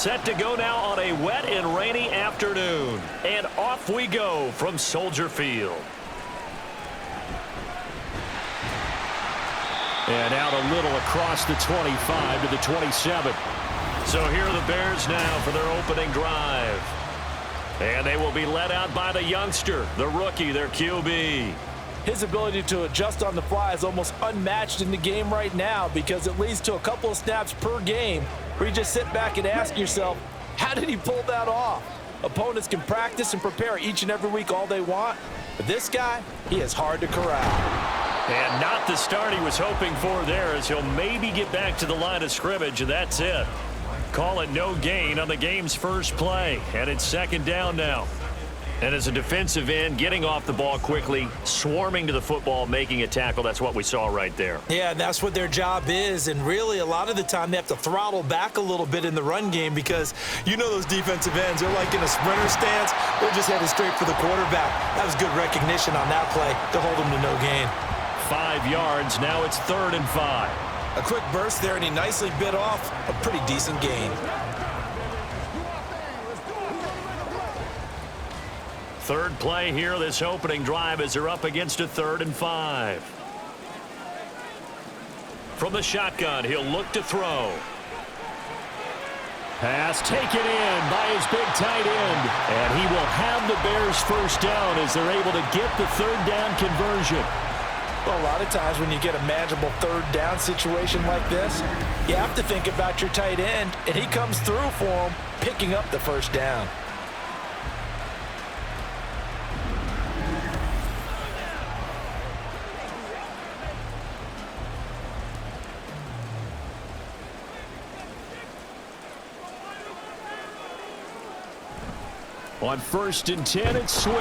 set to go now on a wet and rainy afternoon. And off we go from Soldier Field. And out a little across the 25 to the 27. So here are the Bears now for their opening drive. And they will be led out by the youngster, the rookie, their QB. His ability to adjust on the fly is almost unmatched in the game right now because it leads to a couple of snaps per game where you just sit back and ask yourself, how did he pull that off? Opponents can practice and prepare each and every week all they want, but this guy, he is hard to corral. And not the start he was hoping for there, as he'll maybe get back to the line of scrimmage, and that's it. Call it no gain on the game's first play, and it's second down now. And as a defensive end, getting off the ball quickly, swarming to the football, making a tackle, that's what we saw right there. Yeah, that's what their job is, and really a lot of the time they have to throttle back a little bit in the run game because you know those defensive ends, they're like in a sprinter stance, they're just headed straight for the quarterback. That was good recognition on that play to hold him to no gain. 5 yards, now it's 3rd and 5. A quick burst there, and he nicely bit off a pretty decent gain. Third play here, this opening drive, as they're up against a 3rd and 5. From the shotgun, he'll look to throw. Pass taken in by his big tight end. And he will have the Bears first down as they're able to get the 3rd down conversion. Well, a lot of times when you get a manageable 3rd down situation like this, you have to think about your tight end, and he comes through for him, picking up the first down. On 1st and 10, it's Swift.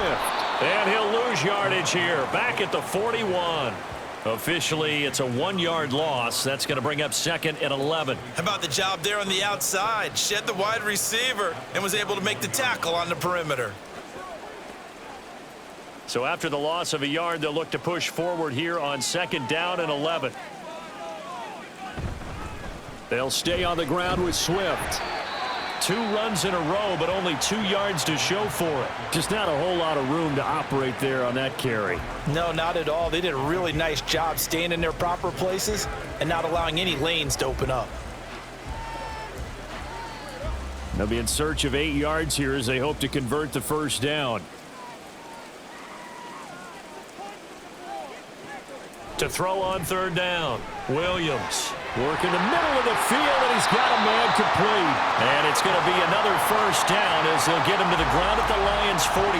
And he'll lose yardage here, back at the 41. Officially, it's a 1-yard loss. That's going to bring up 2nd and 11. How about the job there on the outside? Shed the wide receiver and was able to make the tackle on the perimeter. So after the loss of a yard, they'll look to push forward here on 2nd down and 11. They'll stay on the ground with Swift. 2 runs in a row, but only 2 yards to show for it. Just not a whole lot of room to operate there on that carry. No, not at all. They did a really nice job staying in their proper places and not allowing any lanes to open up. They'll be in search of 8 yards here as they hope to convert the first down. To throw on 3rd down, Williams. Work in the middle of the field, and he's got a man complete. And it's going to be another first down as they'll get him to the ground at the Lions' 43.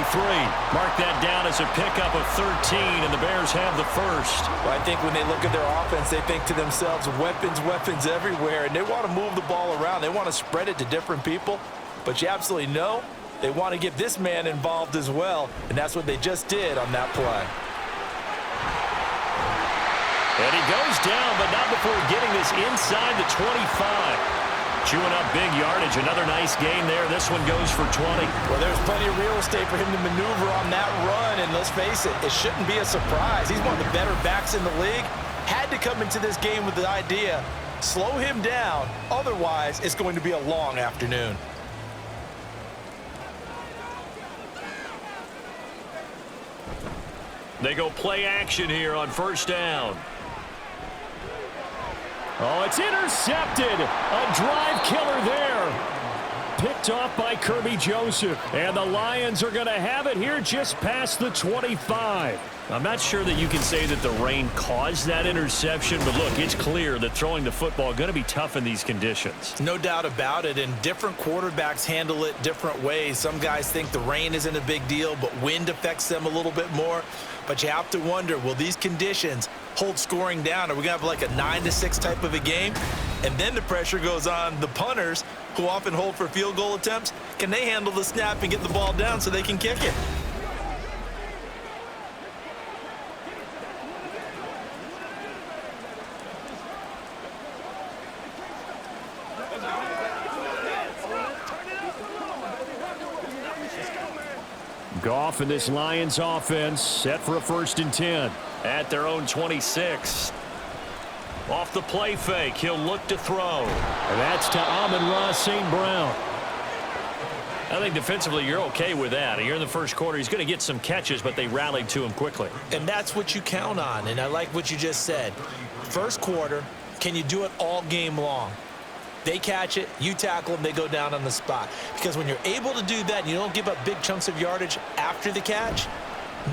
Mark that down as a pickup of 13, and the Bears have the first. Well, I think when they look at their offense, they think to themselves, weapons, weapons everywhere, and they want to move the ball around. They want to spread it to different people, but you absolutely know they want to get this man involved as well, and that's what they just did on that play. And he goes down, but not before getting this inside the 25. Chewing up big yardage. Another nice gain there. This one goes for 20. Well, there's plenty of real estate for him to maneuver on that run, and let's face it, it shouldn't be a surprise. He's one of the better backs in the league. Had to come into this game with the idea, slow him down, otherwise it's going to be a long afternoon. They go play action here on 1st down. Oh, it's intercepted. A drive killer there. Picked off by Kirby Joseph. And the Lions are going to have it here just past the 25. I'm not sure that you can say that the rain caused that interception, but look, it's clear that throwing the football is going to be tough in these conditions. No doubt about it, and different quarterbacks handle it different ways. Some guys think the rain isn't a big deal, but wind affects them a little bit more. But you have to wonder, will these conditions hold scoring down? Are we going to have like a 9-6 type of a game? And then the pressure goes on the punters, who often hold for field goal attempts. Can they handle the snap and get the ball down so they can kick it? Goff and this Lions offense set for a 1st and 10 at their own 26. Off the play fake, he'll look to throw. And that's to Amon-Ra St. Brown. I think defensively you're okay with that. You're in the first quarter. He's going to get some catches, but they rallied to him quickly. And that's what you count on, and I like what you just said. First quarter, can you do it all game long? They catch it, you tackle them, they go down on the spot. Because when you're able to do that and you don't give up big chunks of yardage after the catch,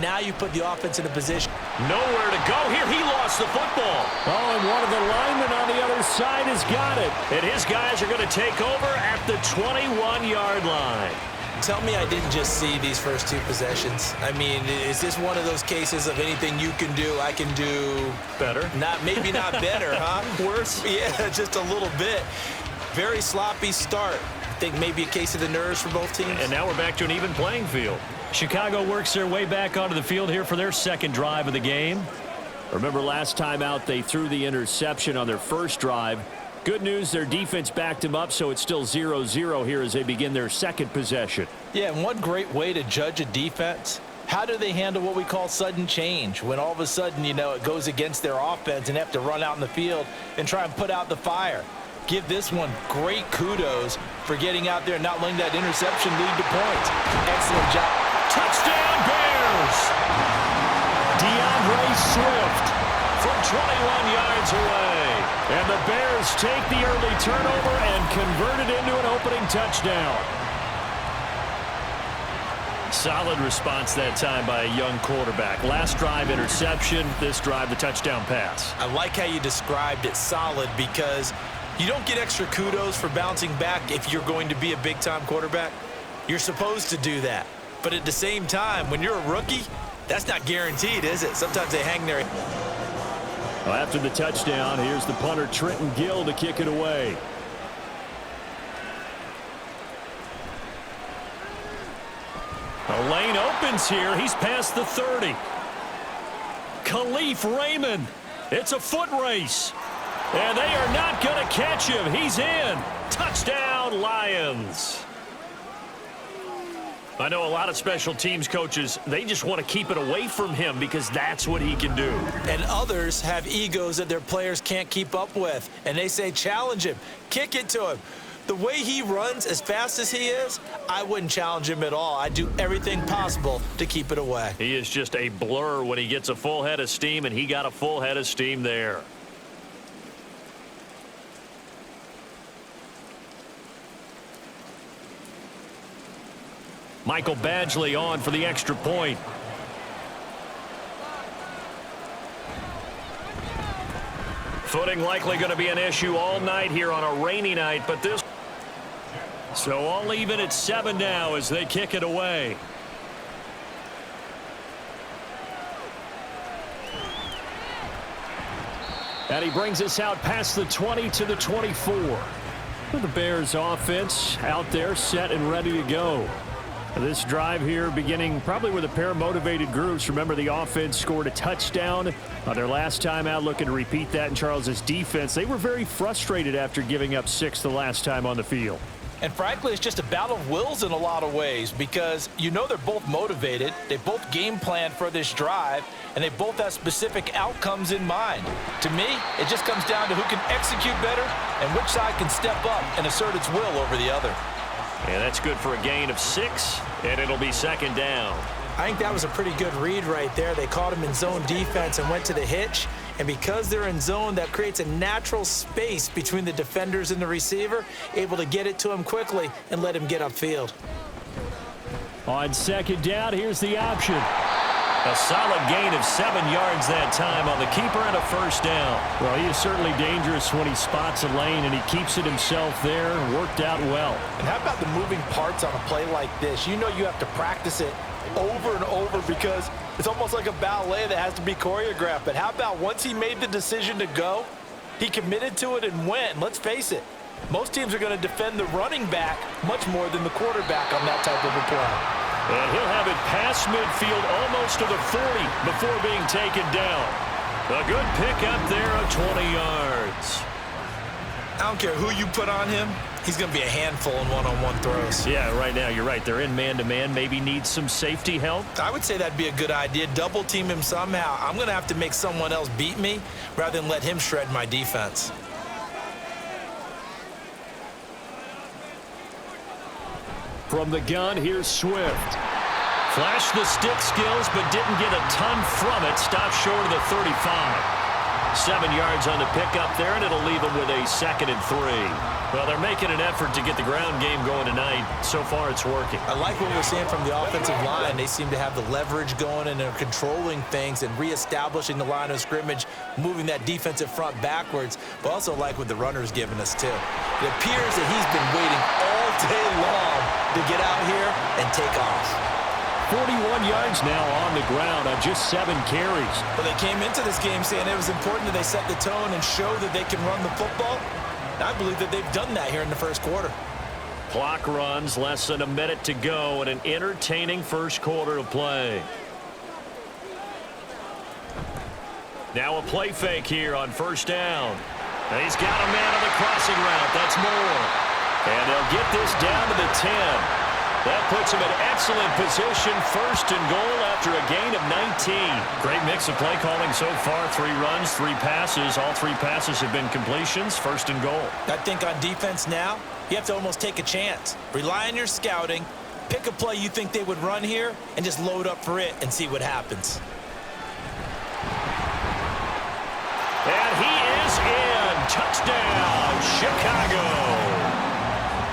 now you put the offense in a position. Nowhere to go here. He lost the football. Oh, and one of the linemen on the other side has got it. And his guys are going to take over at the 21-yard line. Tell me I didn't just see these first two possessions. I mean, is this one of those cases of anything you can do, I can do better? Maybe not better, huh? Worse? Yeah, just a little bit. Very sloppy start. I think maybe a case of the nerves for both teams. And now we're back to an even playing field. Chicago works their way back onto the field here for their second drive of the game. Remember last time out they threw the interception on their first drive. Good news, their defense backed him up, so it's still 0-0 here as they begin their second possession. Yeah, and one great way to judge a defense, how do they handle what we call sudden change? When all of a sudden, you know, it goes against their offense and they have to run out in the field and try and put out the fire. Give this one great kudos for getting out there and not letting that interception lead to points. Excellent job. Touchdown, Bears! DeAndre Swift from 21 yards away. And the Bears take the early turnover and convert it into an opening touchdown. Solid response that time by a young quarterback. Last drive, interception. This drive, the touchdown pass. I like how you described it, solid, because you don't get extra kudos for bouncing back if you're going to be a big-time quarterback. You're supposed to do that. But at the same time, when you're a rookie, that's not guaranteed, is it? Sometimes they hang there. Well, after the touchdown, here's the punter, Trenton Gill, to kick it away. The lane opens here. He's past the 30. Khalif Raymond. It's a foot race. And they are not going to catch him. He's in. Touchdown, Lions. I know a lot of special teams coaches, they just want to keep it away from him because that's what he can do. And others have egos that their players can't keep up with. And they say, challenge him, kick it to him. The way he runs as fast as he is, I wouldn't challenge him at all. I'd do everything possible to keep it away. He is just a blur when he gets a full head of steam, and he got a full head of steam there. Michael Badgley on for the extra point. Footing likely going to be an issue all night here on a rainy night, but this. So all even at 7 now as they kick it away. And he brings us out past the 20 to the 24. The Bears offense out there set and ready to go. This drive here beginning probably with a pair of motivated groups. Remember, the offense scored a touchdown on their last time out, looking to repeat that in Charles's defense. They were very frustrated after giving up 6 the last time on the field. And frankly, it's just a battle of wills in a lot of ways because you know they're both motivated. They both game planned for this drive, and they both have specific outcomes in mind. To me, it just comes down to who can execute better and which side can step up and assert its will over the other. And that's good for a gain of 6, and it'll be second down. I think that was a pretty good read right there. They caught him in zone defense and went to the hitch. And because they're in zone, that creates a natural space between the defenders and the receiver, able to get it to him quickly and let him get upfield. On second down, here's the option. A solid gain of 7 yards that time on the keeper and a first down. Well, he is certainly dangerous when he spots a lane, and he keeps it himself there. Worked out well. And how about the moving parts on a play like this? You know you have to practice it over and over because it's almost like a ballet that has to be choreographed. But how about once he made the decision to go, he committed to it and went. And let's face it, most teams are going to defend the running back much more than the quarterback on that type of a play. And he'll have it past midfield almost to the 40 before being taken down. A good pick up there of 20 yards. I don't care who you put on him. He's going to be a handful in one-on-one throws. Yeah, right now you're right. They're in man-to-man. Maybe needs some safety help. I would say that'd be a good idea. Double team him somehow. I'm going to have to make someone else beat me rather than let him shred my defense. From the gun, here's Swift. Flashed the stick skills, but didn't get a ton from it. Stopped short of the 35. 7 yards on the pickup there, and it'll leave them with a 2nd and 3. Well, they're making an effort to get the ground game going tonight. So far, it's working. I like what we're seeing from the offensive line. They seem to have the leverage going, and they're controlling things and reestablishing the line of scrimmage, moving that defensive front backwards, but also like what the runner's giving us, too. It appears that he's been waiting all day long to get out here and take off. 41 yards now on the ground on just 7 carries. But they came into this game saying it was important that they set the tone and show that they can run the football. And I believe that they've done that here in the first quarter. Clock runs, less than a minute to go, and an entertaining first quarter of play. Now a play fake here on first down. And he's got a man on the crossing route. That's Moore. And they'll get this down to the 10. That puts him in excellent position, 1st and goal after a gain of 19. Great mix of play calling so far. 3 runs, 3 passes. All 3 passes have been completions, 1st and goal. I think on defense now, you have to almost take a chance. Rely on your scouting, pick a play you think they would run here, and just load up for it and see what happens. And he is in. Touchdown, Chicago.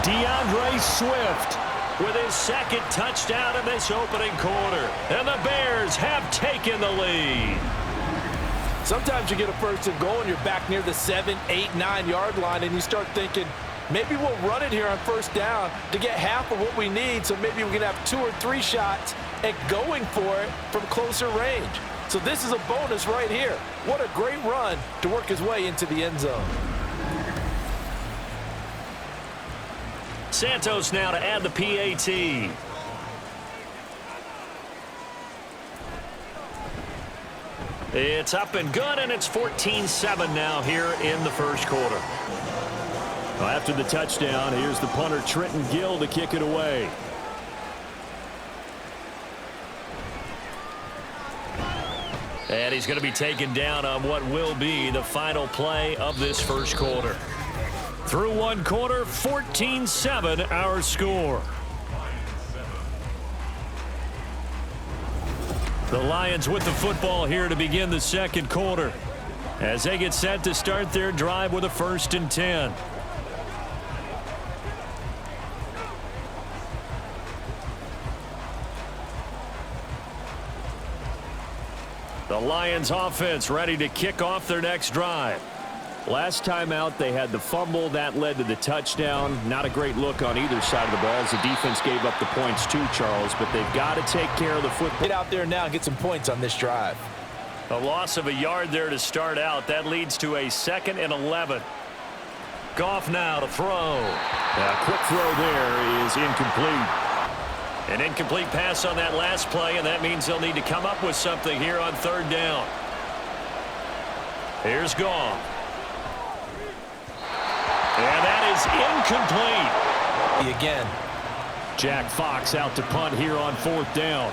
DeAndre Swift with his 2nd touchdown in this opening quarter. And the Bears have taken the lead. Sometimes you get a 1st and goal and you're back near the 7, 8, 9 yard line and you start thinking, maybe we'll run it here on 1st down to get half of what we need, so maybe we can have 2 or 3 shots at going for it from closer range. So this is a bonus right here. What a great run to work his way into the end zone. Santos now to add the PAT. It's up and good, and it's 14-7 now here in the first quarter. After the touchdown, here's the punter Trenton Gill to kick it away. And he's going to be taken down on what will be the final play of this first quarter. Through 1 quarter, 14-7 our score. The Lions with the football here to begin the 2nd quarter as they get set to start their drive with a 1st and 10. The Lions offense ready to kick off their next drive. Last time out, they had the fumble. That led to the touchdown. Not a great look on either side of the ball as the defense gave up the points too, Charles, but they've got to take care of the football. Get out there now and get some points on this drive. A loss of a yard there to start out. That leads to a 2nd and 11. Goff now to throw. A quick throw there is incomplete. An incomplete pass on that last play, and that means they'll need to come up with something here on 3rd down. Here's Goff. And that is incomplete. Again. Jack Fox out to punt here on 4th down.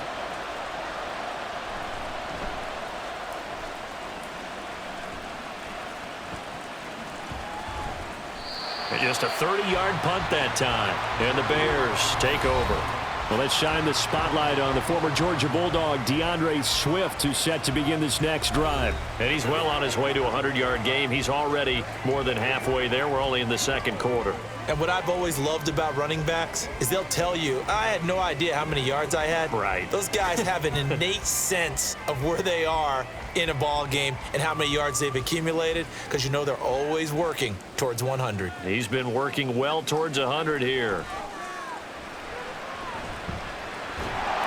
And just a 30-yard punt that time. And the Bears take over. Well, let's shine the spotlight on the former Georgia Bulldog, DeAndre Swift, who's set to begin this next drive. And he's well on his way to a 100-yard game. He's already more than halfway there. We're only in the 2nd quarter. And what I've always loved about running backs is they'll tell you, I had no idea how many yards I had. Right. Those guys have an innate sense of where they are in a ball game and how many yards they've accumulated, because you know they're always working towards 100. He's been working well towards 100 here.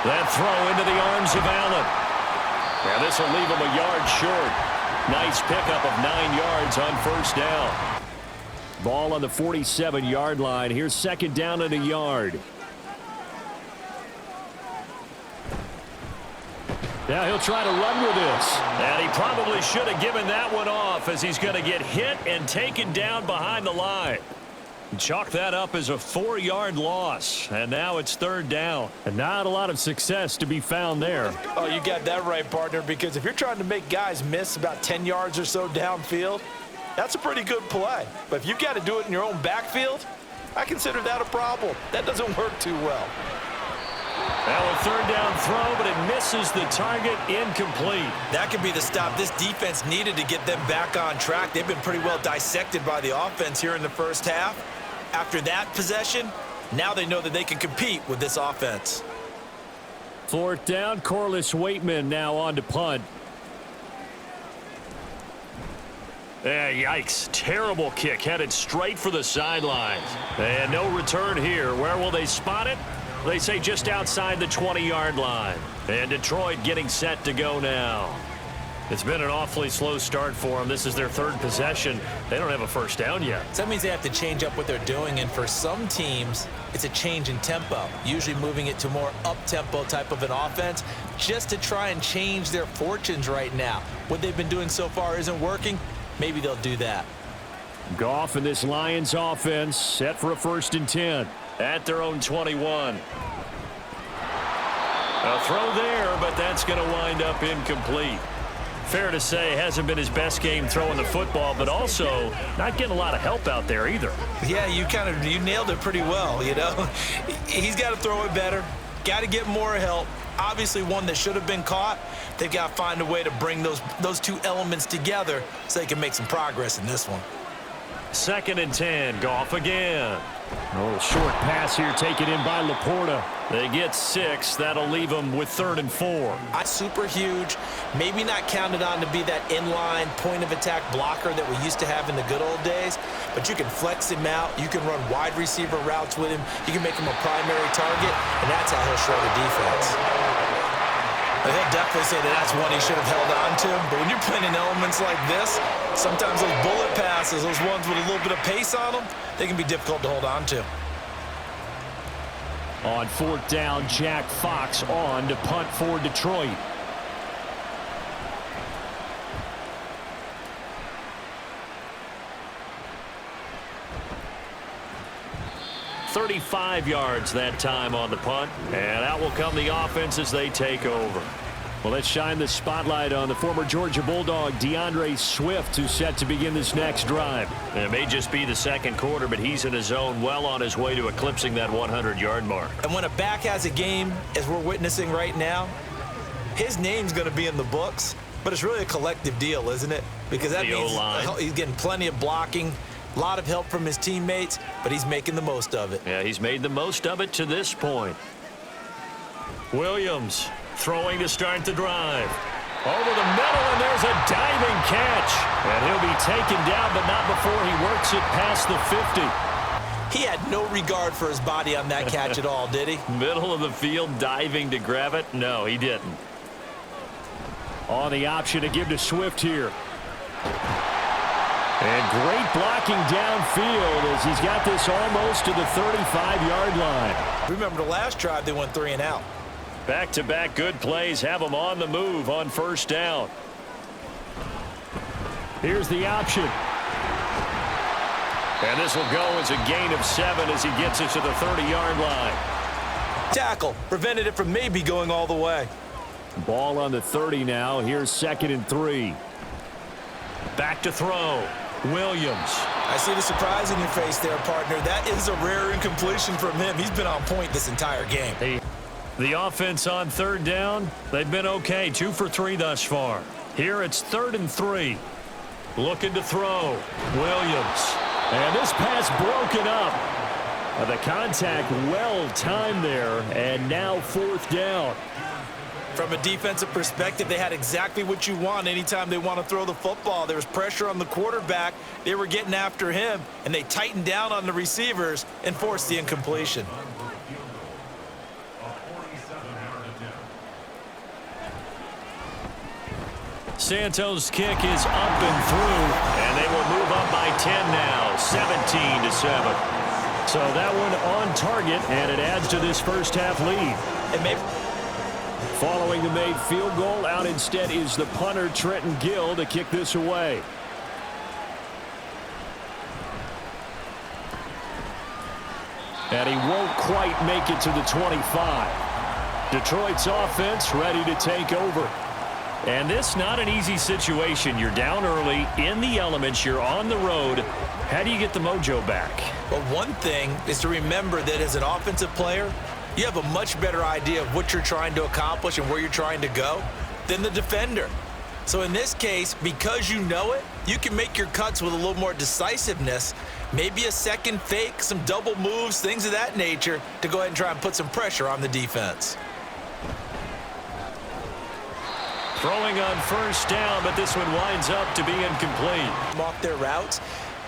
That throw into the arms of Allen. Now this will leave him a yard short. Nice pickup of 9 yards on 1st down. Ball on the 47-yard line. Here's 2nd down and a yard. Now he'll try to run with this. And he probably should have given that one off as he's going to get hit and taken down behind the line. Chalk that up as a 4-yard loss, and now it's 3rd down. And not a lot of success to be found there. Oh, you got that right, partner, because if you're trying to make guys miss about 10 yards or so downfield, that's a pretty good play. But if you've got to do it in your own backfield, I consider that a problem. That doesn't work too well. Now a third down throw, but it misses the target, incomplete. That could be the stop this defense needed to get them back on track. They've been pretty well dissected by the offense here in the first half. After that possession, now they know that they can compete with this offense. Fourth down, Corliss Waitman now on to punt. Yikes. Terrible kick headed straight for the sidelines. And no return here. Where will they spot it? They say just outside the 20-yard line. And Detroit getting set to go now. It's been an awfully slow start for them. This is their third possession. They don't have a first down yet. So that means they have to change up what they're doing, and for some teams, it's a change in tempo, usually moving it to more up-tempo type of an offense just to try and change their fortunes right now. What they've been doing so far isn't working. Maybe they'll do that. Goff and this Lions offense set for a 1st and 10 at their own 21. A throw there, but that's going to wind up incomplete. Fair to say, hasn't been his best game throwing the football, but also not getting a lot of help out there either. Yeah, you nailed it pretty well, you know. He's got to throw it better, got to get more help. Obviously one that should have been caught. They've got to find a way to bring those two elements together so they can make some progress in this one. 2nd and 10, Goff again. A little short pass here taken in by Laporta. They get 6. That'll leave them with 3rd and 4. Super huge. Maybe not counted on to be that inline point-of-attack blocker that we used to have in the good old days, but you can flex him out. You can run wide receiver routes with him. You can make him a primary target, and that's how he'll shred a defense. But he'll definitely say that that's one he should have held on to, but when you're playing in elements like this, sometimes those bullet passes, those ones with a little bit of pace on them, they can be difficult to hold on to. On 4th down, Jack Fox on to punt for Detroit. "35 yards that time on the punt, and out will come the offense as they take over. Well, let's shine the spotlight on the former Georgia Bulldog, DeAndre Swift, who's set to begin this next drive. It may just be the 2nd quarter, but he's in his zone, well on his way to eclipsing that 100-yard mark. And when a back has a game, as we're witnessing right now, his name's going to be in the books, but it's really a collective deal, isn't it? Because that means he's getting plenty of blocking, a lot of help from his teammates, but he's making the most of it. Yeah, he's made the most of it to this point. Williams throwing to start the drive. Over the middle, and there's a diving catch. And he'll be taken down, but not before he works it past the 50. He had no regard for his body on that catch at all, did he? Middle of the field, diving to grab it? No, he didn't. On the option to give to Swift here. And great blocking downfield as he's got this almost to the 35-yard line. Remember the last drive, they went 3 and out. Back-to-back good plays have them on the move on 1st down. Here's the option. And this will go as a gain of 7 as he gets it to the 30-yard line. Tackle. Prevented it from maybe going all the way. Ball on the 30 now. Here's 2nd and 3. Back to throw. Williams. I see the surprise in your face there, partner. That is a rare incompletion from him. He's been on point this entire game. The offense on 3rd down, they've been okay. 2 for 3 thus far. Here it's 3rd and 3. Looking to throw. Williams. And this pass broken up. The contact well timed there, and now 4th down. From a defensive perspective, they had exactly what you want anytime they want to throw the football. There was pressure on the quarterback. They were getting after him, and they tightened down on the receivers and forced the incompletion. Santos' kick is up and through, and they will move up by 10 now, 17-7. So that one on target, and it adds to this first half lead. Following the made field goal, out instead is the punter, Trenton Gill, to kick this away. And he won't quite make it to the 25. Detroit's offense ready to take over. And this not an easy situation. You're down early, in the elements, you're on the road. How do you get the mojo back? Well, one thing is to remember that as an offensive player, you have a much better idea of what you're trying to accomplish and where you're trying to go than the defender. So in this case, because you know it, you can make your cuts with a little more decisiveness, maybe a second fake, some double moves, things of that nature, to go ahead and try and put some pressure on the defense. Throwing on first down, but this one winds up to be incomplete. Off their routes,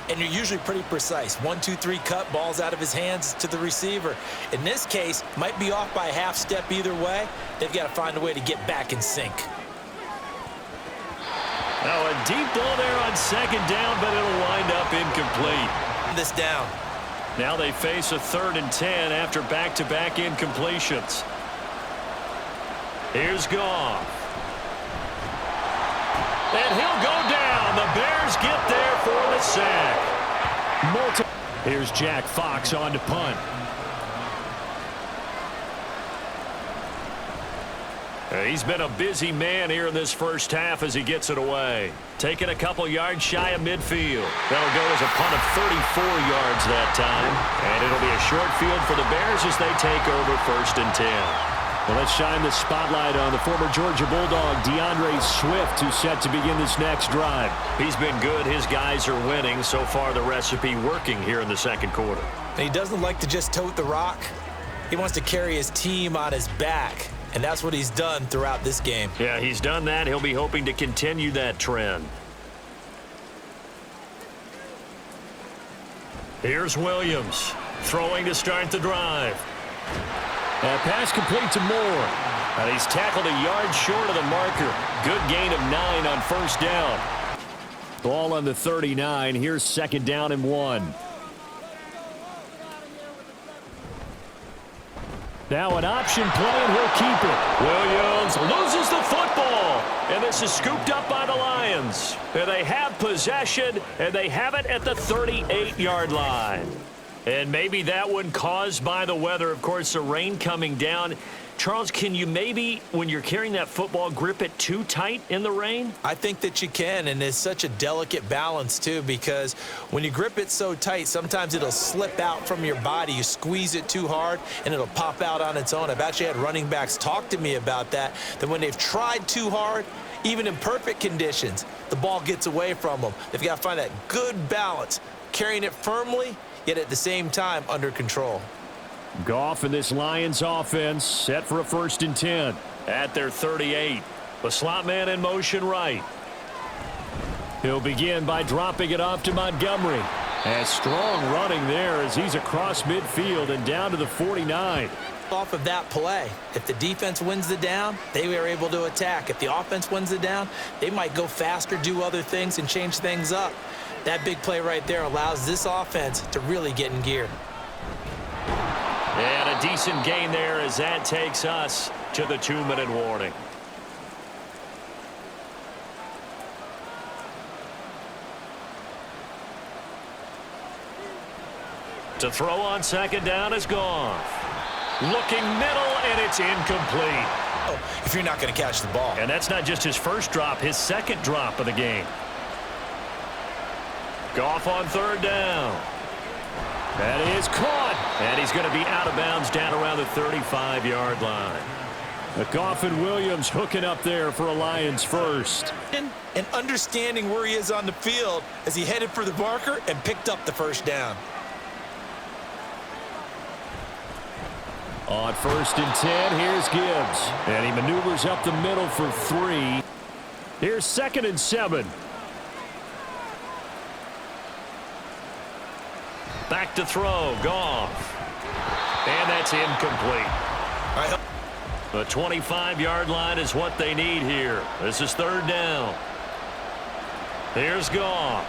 and you're usually pretty precise. 1, 2, 3 cut, balls out of his hands to the receiver. In this case, might be off by a half step either way. They've got to find a way to get back in sync. Now a deep ball there on second down, but it'll wind up incomplete. This down. Now they face a 3rd and 10 after back-to-back incompletions. Here's Goff. And he'll go down. The Bears get there for the sack. Here's Jack Fox on to punt. He's been a busy man here in this first half as he gets it away. Taking a couple yards shy of midfield. That'll go as a punt of 34 yards that time. And it'll be a short field for the Bears as they take over 1st and 10. Well, let's shine the spotlight on the former Georgia Bulldog, DeAndre Swift, who's set to begin this next drive. He's been good. His guys are winning. So far, the recipe working here in the second quarter. And he doesn't like to just tote the rock. He wants to carry his team on his back. And that's what he's done throughout this game. Yeah, he's done that. He'll be hoping to continue that trend. Here's Williams throwing to start the drive. Pass complete to Moore. He's tackled a yard short of the marker. Good gain of 9 on first down. Ball on the 39. Here's 2nd down and 1. Now an option play, and he'll keep it. Williams loses the football, and this is scooped up by the Lions. And they have possession, and they have it at the 38-yard line. And maybe that one caused by the weather. Of course, the rain coming down. Charles, can you maybe, when you're carrying that football, grip it too tight in the rain? I think that you can, and it's such a delicate balance, too, because when you grip it so tight, sometimes it'll slip out from your body. You squeeze it too hard, and it'll pop out on its own. I've actually had running backs talk to me about that when they've tried too hard, even in perfect conditions, the ball gets away from them. They've got to find that good balance, carrying it firmly, yet at the same time under control. Goff and this Lions offense set for a 1st and 10 at their 38. The slot man in motion right. He'll begin by dropping it off to Montgomery. And strong running there as he's across midfield and down to the 49. Off of that play, if the defense wins the down, they are able to attack. If the offense wins the down, they might go faster, do other things, and change things up. That big play right there allows this offense to really get in gear. And a decent gain there as that takes us to the 2-minute warning. To throw on 2nd down is Goff. Looking middle, and it's incomplete. Oh, if you're not going to catch the ball. And that's not just his first drop, his 2nd drop of the game. Goff on 3rd down. That is caught. And he's going to be out of bounds down around the 35-yard line. Goff and Williams hooking up there for a Lions first. And understanding where he is on the field as he headed for the marker and picked up the 1st down. On 1st and 10, here's Gibbs. And he maneuvers up the middle for 3. Here's 2nd and 7. Back to throw, Goff. And that's incomplete. The 25-yard line is what they need here. This is 3rd down. Here's Goff.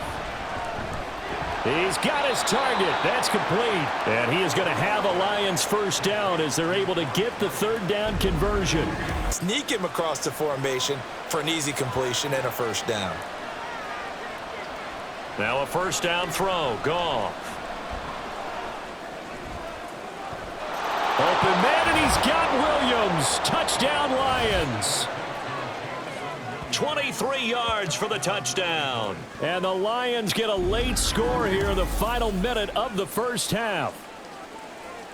He's got his target. That's complete. And he is going to have a Lions 1st down as they're able to get the 3rd down conversion. Sneak him across the formation for an easy completion and a 1st down. Now a 1st down throw, Goff. Open man, and he's got Williams. Touchdown, Lions. 23 yards for the touchdown. And the Lions get a late score here in the final minute of the first half.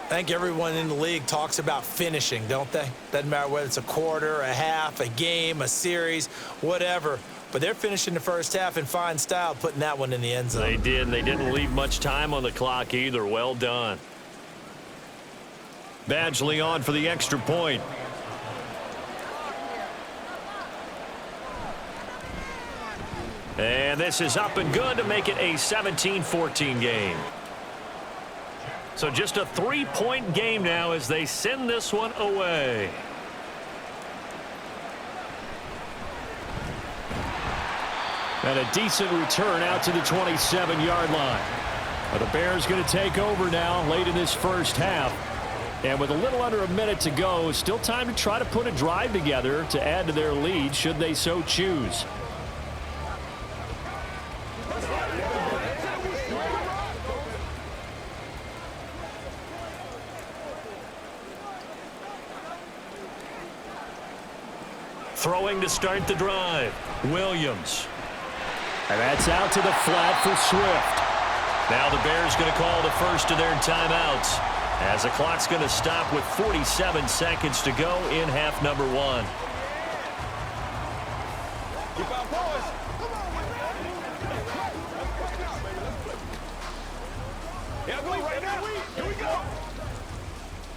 I think everyone in the league talks about finishing, don't they? Doesn't matter whether it's a quarter, a half, a game, a series, whatever. But they're finishing the first half in fine style, putting that one in the end zone. They did, and they didn't leave much time on the clock either. Well done. Badgley on for the extra point. And this is up and good to make it a 17-14 game. So just a 3-point game now as they send this one away. And a decent return out to the 27-yard line. Well, the Bears going to take over now late in this first half. And with a little under a minute to go, still time to try to put a drive together to add to their lead should they so choose. Throwing to start the drive, Williams. And that's out to the flat for Swift. Now the Bears going to call the first of their timeouts as the clock's going to stop with 47 seconds to go in half number one.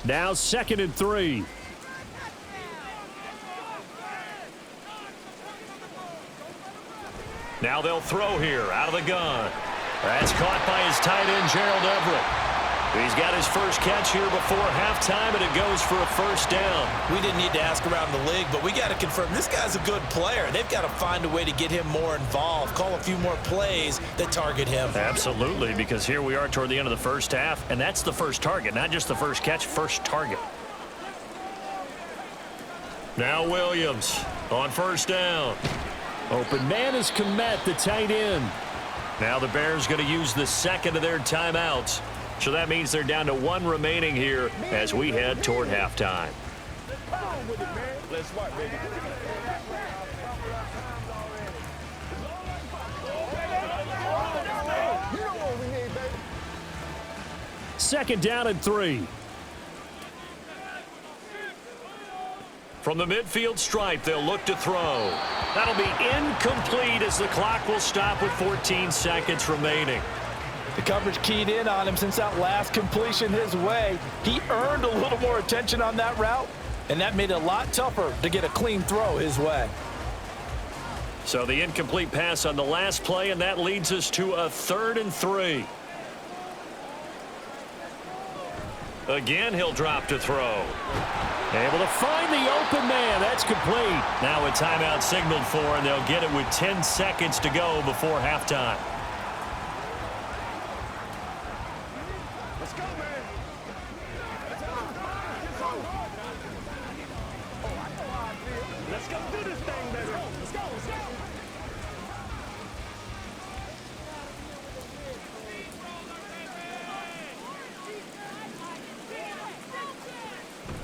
Now 2nd and 3. Now they'll throw here out of the gun. That's caught by his tight end, Gerald Everett. He's got his first catch here before halftime, and it goes for a first down. We didn't need to ask around the league, but we got to confirm this guy's a good player. They've got to find a way to get him more involved, call a few more plays that target him. Absolutely, because here we are toward the end of the first half, and that's the first target, not just the first catch, first target. Now Williams on first down. Open man is Kmet, the tight end. Now the Bears going to use the second of their timeouts. So that means they're down to one remaining here as we head toward halftime. Second down and 3. From the midfield stripe, they'll look to throw. That'll be incomplete as the clock will stop with 14 seconds remaining. The coverage keyed in on him since that last completion his way. He earned a little more attention on that route, and that made it a lot tougher to get a clean throw his way. So the incomplete pass on the last play, and that leads us to a 3rd and 3. Again, he'll drop to throw. Able to find the open man. That's complete. Now a timeout signaled for, and they'll get it with 10 seconds to go before halftime. Let's go, man. Let's go do this thing, baby. Let's go, let's go.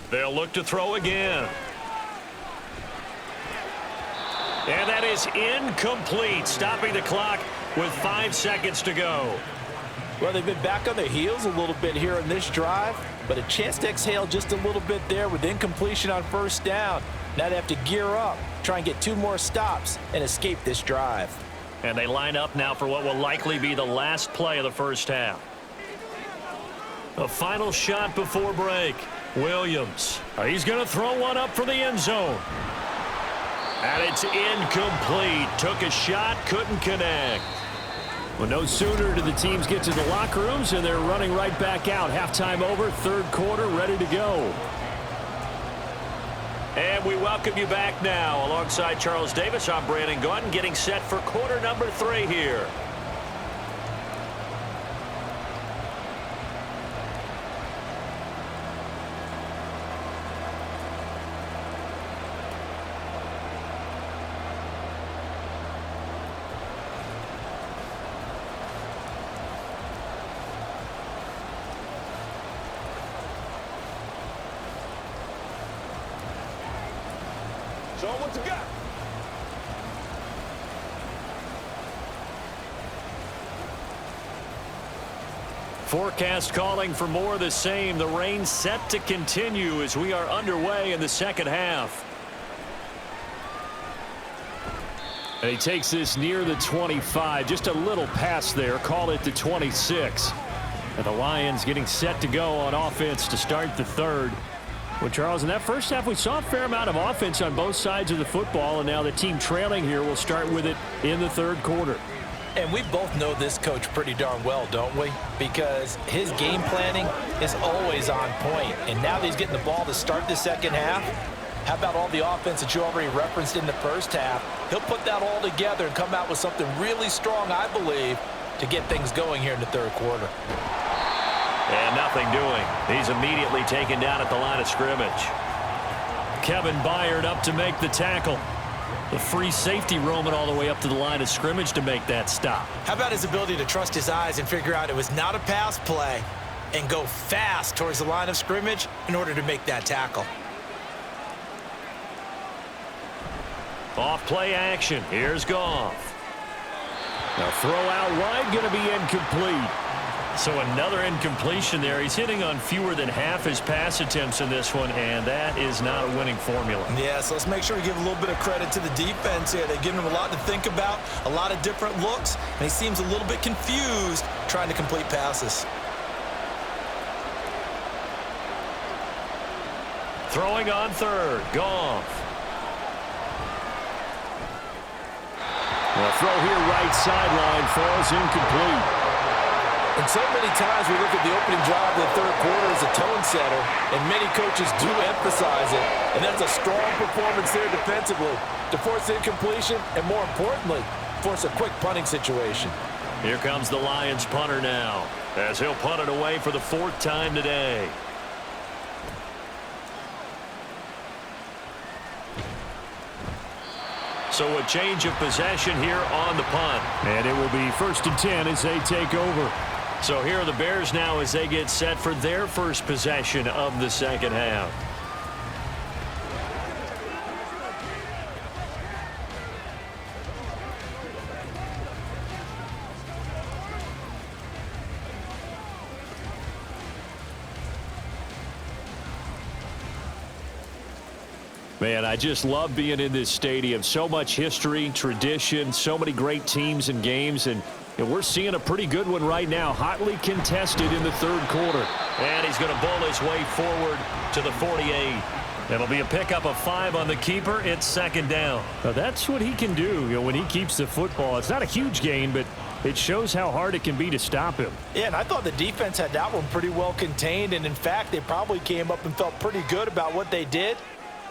They'll look to throw again. And that is incomplete, stopping the clock with 5 seconds to go. Well, they've been back on their heels a little bit here in this drive, but a chance to exhale just a little bit there with incompletion on first down. Now they have to gear up, try and get 2 more stops, and escape this drive. And they line up now for what will likely be the last play of the first half. A final shot before break. Williams. He's going to throw one up for the end zone. And it's incomplete. Took a shot, couldn't connect. Well, no sooner do the teams get to the locker rooms, and they're running right back out. Halftime over, 3rd quarter, ready to go. And we welcome you back now. Alongside Charles Davis, I'm Brandon Gaudin, getting set for quarter number 3 here. Show 'em what you got. Forecast calling for more of the same. The rain set to continue as we are underway in the second half. And he takes this near the 25. Just a little pass there. Call it the 26. And the Lions getting set to go on offense to start the third. Well, Charles, in that first half, we saw a fair amount of offense on both sides of the football, and now the team trailing here will start with it in the third quarter. And we both know this coach pretty darn well, don't we? Because his game planning is always on point. And now that he's getting the ball to start the second half, how about all the offense that you already referenced in the first half? He'll put that all together and come out with something really strong, I believe, to get things going here in the third quarter. And nothing doing. He's immediately taken down at the line of scrimmage. Kevin Byard up to make the tackle. The free safety roaming all the way up to the line of scrimmage to make that stop. How about his ability to trust his eyes and figure out it was not a pass play and go fast towards the line of scrimmage in order to make that tackle. Off play action. Here's Goff. Now throw out wide, going to be incomplete. So another incompletion there. He's hitting on fewer than half his pass attempts in this one, and that is not a winning formula. Yeah, so let's make sure we give a little bit of credit to the defense here. They've given him a lot to think about, a lot of different looks, and he seems a little bit confused trying to complete passes. Throwing on third, Goff. The throw here right sideline falls incomplete. And so many times we look at the opening drive of the third quarter as a tone setter, and many coaches do emphasize it. And that's a strong performance there defensively to force incompletion and, more importantly, force a quick punting situation. Here comes the Lions punter now as he'll punt it away for the fourth time today. So a change of possession here on the punt. And it will be 1st and 10 as they take over. So here are the Bears now as they get set for their first possession of the second half. Man, I just love being in this stadium. So much history, tradition, so many great teams and games, and we're seeing a pretty good one right now. Hotly contested in the third quarter. And he's going to bowl his way forward to the 48. It'll be a pickup of 5 on the keeper. It's second down. Now that's what he can do, when he keeps the football. It's not a huge gain, but it shows how hard it can be to stop him. Yeah, and I thought the defense had that one pretty well contained. And, in fact, they probably came up and felt pretty good about what they did.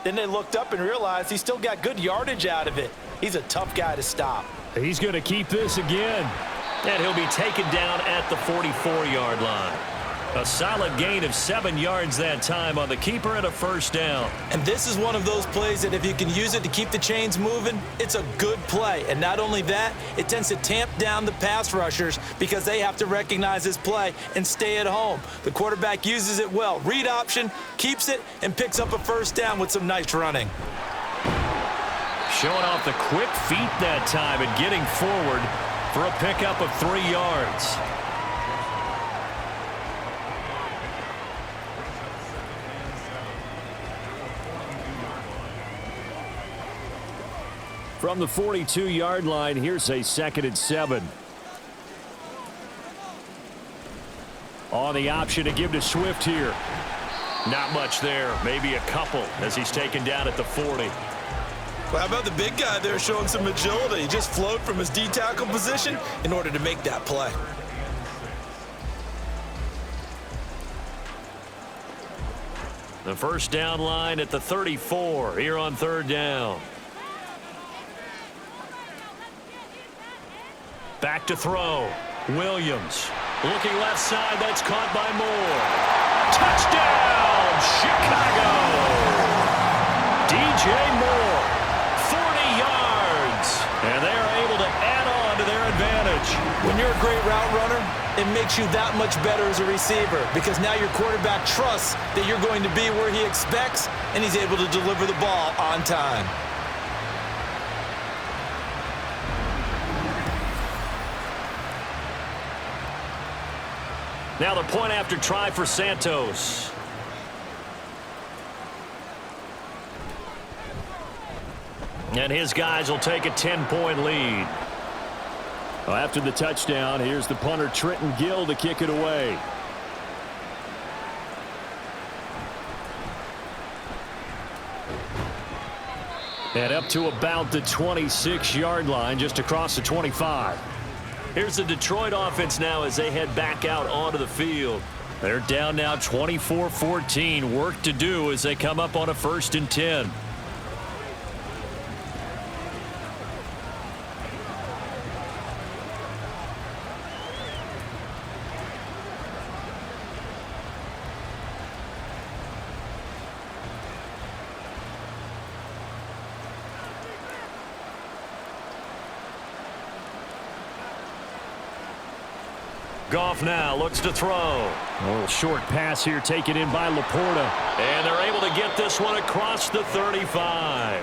Then they looked up and realized he still got good yardage out of it. He's a tough guy to stop. He's going to keep this again. And he'll be taken down at the 44-yard line. A solid gain of 7 yards that time on the keeper and a first down. And this is one of those plays that if you can use it to keep the chains moving, it's a good play. And not only that, it tends to tamp down the pass rushers because they have to recognize this play and stay at home. The quarterback uses it well. Read option, keeps it, and picks up a first down with some nice running. Showing off the quick feet that time and getting forward for a pickup of 3 yards. From the 42-yard line, here's a 2nd and 7. On the option to give to Swift here. Not much there. Maybe a couple as he's taken down at the 40. Well, how about the big guy there showing some agility? He just flowed from his D-tackle position in order to make that play. The first down line at the 34 here on third down. Back to throw. Williams looking left side. That's caught by Moore. Touchdown, Chicago. DJ Moore, 40 yards. And they are able to add on to their advantage. When you're a great route runner, it makes you that much better as a receiver because now your quarterback trusts that you're going to be where he expects, and he's able to deliver the ball on time. Now the point after try for Santos. And his guys will take a 10-point lead. Well, after the touchdown, here's the punter Trenton Gill to kick it away. And up to about the 26-yard line, just across the 25. Here's the Detroit offense now as they head back out onto the field. They're down now 24-14. Work to do as they come up on a 1st and 10. Goff now looks to throw. A little short pass here taken in by Laporta. And they're able to get this one across the 35.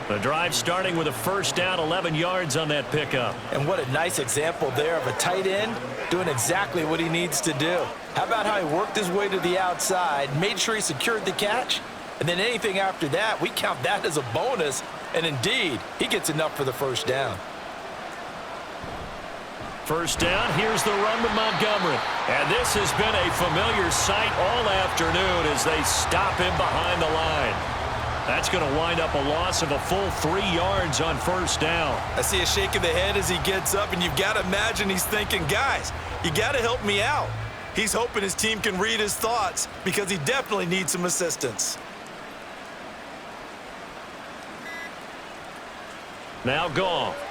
The drive starting with a 1st down, 11 yards on that pickup. And what a nice example there of a tight end doing exactly what he needs to do. How about how he worked his way to the outside, made sure he secured the catch, and then anything after that, we count that as a bonus. And indeed, he gets enough for the 1st down. 1st down, here's the run with Montgomery. And this has been a familiar sight all afternoon as they stop him behind the line. That's going to wind up a loss of a full 3 yards on 1st down. I see a shake of the head as he gets up, and you've got to imagine he's thinking, guys, you got to help me out. He's hoping his team can read his thoughts because he definitely needs some assistance. Now Goff.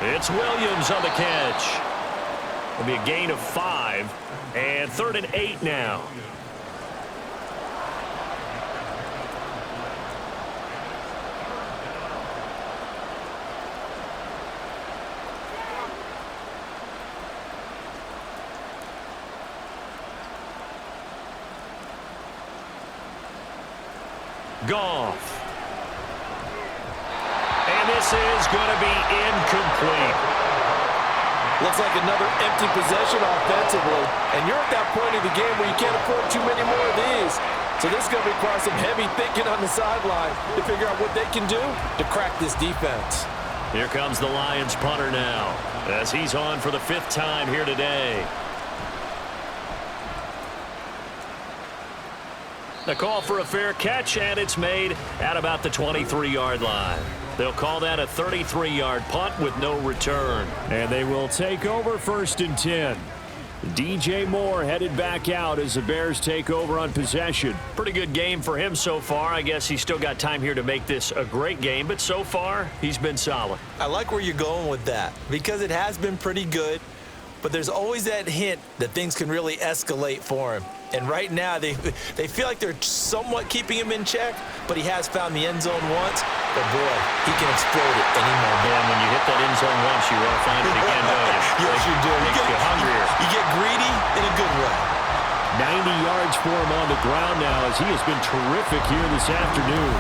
It's Williams on the catch. It'll be a gain of 5. And 3rd and 8 now. Goff. And this is going to be incomplete. Looks like another empty possession offensively. And you're at that point in the game where you can't afford too many more of these. So this is going to require some heavy thinking on the sideline to figure out what they can do to crack this defense. Here comes the Lions punter now as he's on for the 5th time here today. The call for a fair catch, and it's made at about the 23-yard line. They'll call that a 33-yard punt with no return. And they will take over 1st and 10. DJ Moore headed back out as the Bears take over on possession. Pretty good game for him so far. I guess he's still got time here to make this a great game, but so far he's been solid. I like where you're going with that because it has been pretty good, but there's always that hint that things can really escalate for him. And right now, they feel like they're somewhat keeping him in check, but he has found the end zone once. But, boy, he can explode at any moment. And when you hit that end zone once, you want to find it again, don't you? Yes, you do. Makes you hungrier. You get greedy in a good way. 90 yards for him on the ground now as he has been terrific here this afternoon.